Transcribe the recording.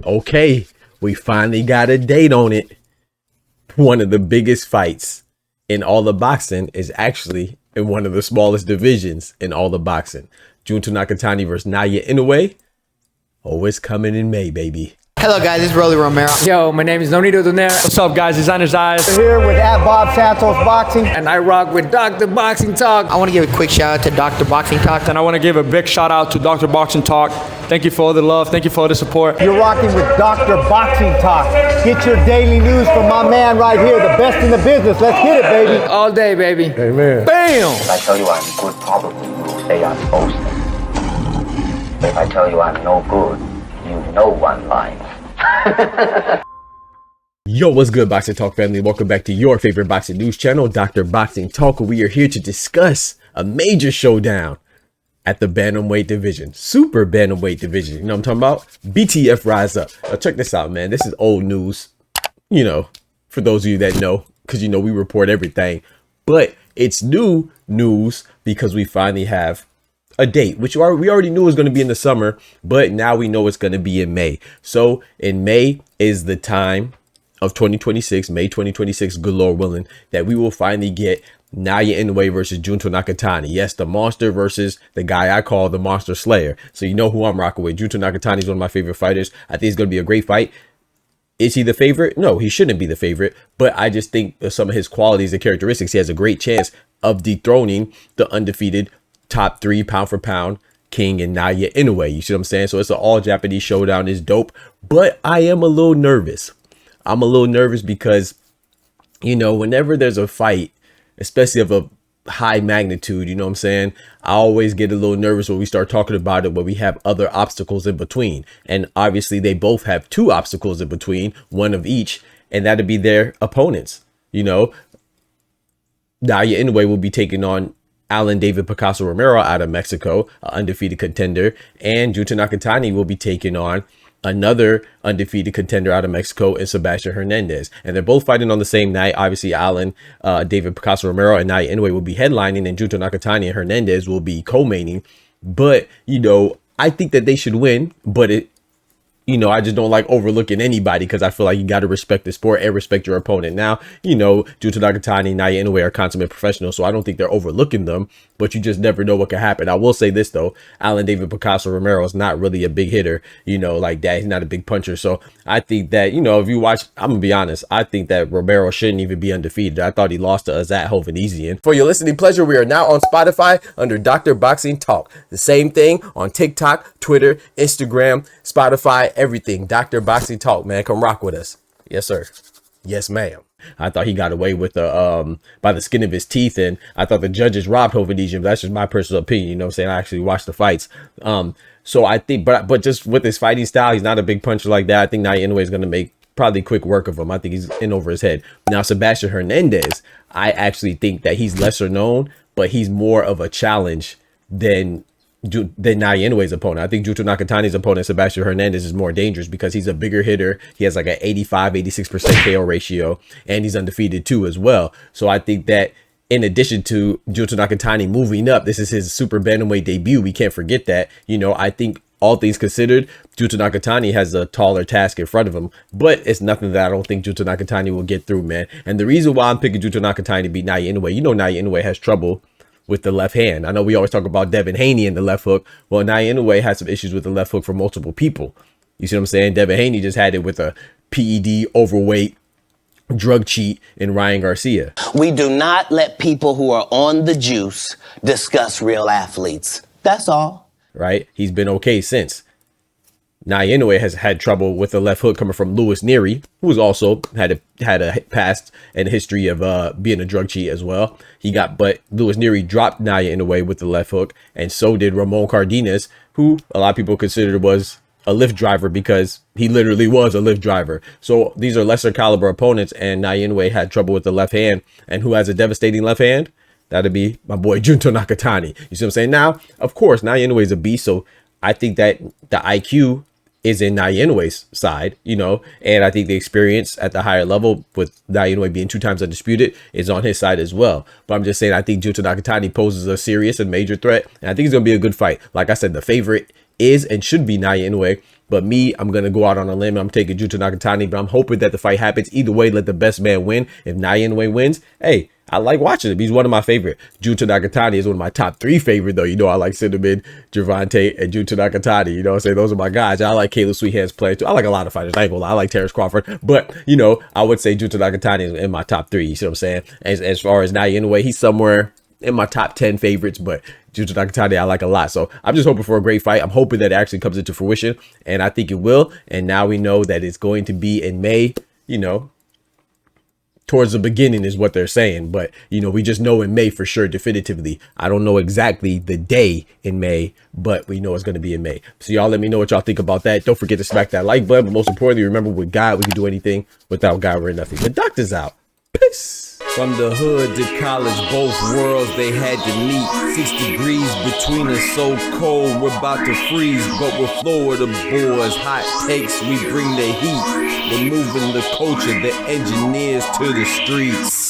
Okay, we finally got a date on it. One of the biggest fights in all of boxing is actually in one of the smallest divisions in all of boxing. Junto Nakatani versus Naoya Inoue. Oh, it's coming in May, baby. Hello guys, this is Rolly Romero. Yo, my name is Naoya Inoue. What's up guys, Designer's Eyes. We're here with Bob Santos Boxing. And I rock with Dr. Boxing Talk. I want to give a quick shout out to Dr. Boxing Talk. And I want to give a big shout out to Dr. Boxing Talk. Thank you for all the love, thank you for all the support. You're rocking with Dr. Boxing Talk. Get your daily news from my man right here, the best in the business. Let's get it, baby. All day, baby. Amen. Bam! If I tell you I'm good, probably you'll say I'm boasting. If I tell you I'm no good, you know one line. Yo, what's good, Boxing Talk family? Welcome back to your favorite boxing news channel, Dr. Boxing Talk. We are here to discuss a major showdown at the bantamweight division, super bantamweight division. You know what I'm talking about? BTF Rise Up. Now check this out, man. This is old news, you know, for those of you that know, because you know we report everything. But it's new news because we finally have a date, which we already knew was going to be in the summer, but now we know it's going to be in May. So in May is the time of 2026, May 2026, good Lord willing, that we will finally get Naoya Inoue versus Junto Nakatani. Yes, the monster versus the guy I call the Monster Slayer. So you know who I'm rocking with. Junto Nakatani is one of my favorite fighters. I think it's going to be a great fight. Is he the favorite? No, he shouldn't be the favorite. But I just think some of his qualities and characteristics, he has a great chance of dethroning the undefeated top 3 pound for pound king in Naoya Inoue. You see what I'm saying? So it's an all Japanese showdown. It's dope. But I am a little nervous. I'm a little nervous because, you know, whenever there's a fight, especially of a high magnitude, you know what I'm saying, I always get a little nervous when we start talking about it, when we have other obstacles in between. And obviously they both have 2 obstacles in between, one of each, and that'd be their opponents. You know, Naoya Inoue will be taking on Alan David Picasso Romero out of Mexico, an undefeated contender, and Junto Nakatani will be taking on another undefeated contender out of Mexico and Sebastian Hernandez. And they're both fighting on the same night. Obviously, Alan David Picasso Romero and Naoya Inoue will be headlining, and Junto Nakatani and Hernandez will be co-maining. But, you know, I think that they should win, but you know, I just don't like overlooking anybody because I feel like you got to respect the sport and respect your opponent. Now, you know, Junto Nakatani and Naoya Inoue are consummate professionals, so I don't think they're overlooking them, but you just never know what can happen. I will say this, though. Alan David Picasso Romero is not really a big hitter, you know, like that. He's not a big puncher. So I think that, you know, if you watch, I'm going to be honest, I think that Romero shouldn't even be undefeated. I thought he lost to Azat Hovhannisyan. For your listening pleasure, we are now on Spotify under Dr. Boxing Talk. The same thing on TikTok, Twitter, Instagram, Spotify, everything. Dr. Boxing Talk, man. Come rock with us. Yes, sir. Yes, ma'am. I thought he got away with the by the skin of his teeth, and I thought the judges robbed Hovhannisyan, but that's just my personal opinion. You know what I'm saying? I actually watched the fights. So I think, but just with his fighting style, he's not a big puncher like that. I think Naoya Inoue is going to make probably quick work of him. I think he's in over his head. Now, Sebastian Hernandez, I actually think that he's lesser known, but he's more of a challenge than Naoya Inoue's opponent. I think Junto Nakatani's opponent, Sebastian Hernandez, is more dangerous because he's a bigger hitter. He has like an 85-86% KO ratio, and he's undefeated too as well. So I think that in addition to Junto Nakatani moving up, this is his super bantamweight debut. We can't forget that. You know, I think all things considered, Junto Nakatani has a taller task in front of him, but it's nothing that I don't think Junto Nakatani will get through, man. And the reason why I'm picking Junto Nakatani to beat Naoya Inoue, you know, Naoya Inoue has trouble with the left hand. I know we always talk about Devin Haney and the left hook. Well, Naoya Inoue has some issues with the left hook for multiple people. You see what I'm saying? Devin Haney just had it with a PED overweight drug cheat in Ryan Garcia. We do not let people who are on the juice discuss real athletes. That's all. Right? He's been okay since. Naoya Inoue has had trouble with the left hook coming from Louis Neary, who's also had a past and history of being a drug cheat as well. But Louis Neary dropped Naoya Inoue with the left hook, and so did Ramon Cardenas, who a lot of people considered was a lift driver because he literally was a lift driver. So these are lesser caliber opponents, and Naoya Inoue had trouble with the left hand. And who has a devastating left hand? That'd be my boy Junto Nakatani. You see what I'm saying? Now, of course, Naoya Inoue is a beast, so I think that the IQ is in Naoya Inoue's side, you know, and I think the experience at the higher level with Naoya Inoue being 2 times undisputed is on his side as well. But I'm just saying, I think Junto Nakatani poses a serious and major threat, and I think it's going to be a good fight. Like I said, the favorite is and should be Naoya Inoue. But me, I'm going to go out on a limb. I'm taking Junto Nakatani, but I'm hoping that the fight happens. Either way, let the best man win. If Naoya Inoue wins, hey, I like watching him. He's one of my favorite. Junto Nakatani is one of my top 3 favorite, though. You know, I like Cinnamon, Gervonta, and Junto Nakatani. You know what I'm saying? Those are my guys. I like Caleb Sweethand's play, too. I like a lot of fighters. I ain't gonna lie. I like Terrence Crawford. But, you know, I would say Junto Nakatani is in my top 3. You see what I'm saying? As far as Naoya Inoue, he's somewhere in my top 10 favorites, but Junto Nakatani I like a lot. So I'm just hoping for a great fight. I'm hoping that it actually comes into fruition, and I think it will. And now we know that it's going to be in May, you know, towards the beginning is what they're saying. But, you know, we just know in May for sure, definitively. I don't know exactly the day in May, but we know it's going to be in May. So y'all let me know what y'all think about that. Don't forget to smack that like button. But most importantly, remember, with God, we can do anything. Without God, we're nothing. The doctor's out. Peace. From the hood to college, both worlds they had to meet. 6 degrees between us, so cold we're about to freeze. But we're Florida boys, hot takes, we bring the heat. We're moving the culture, the engineers to the streets.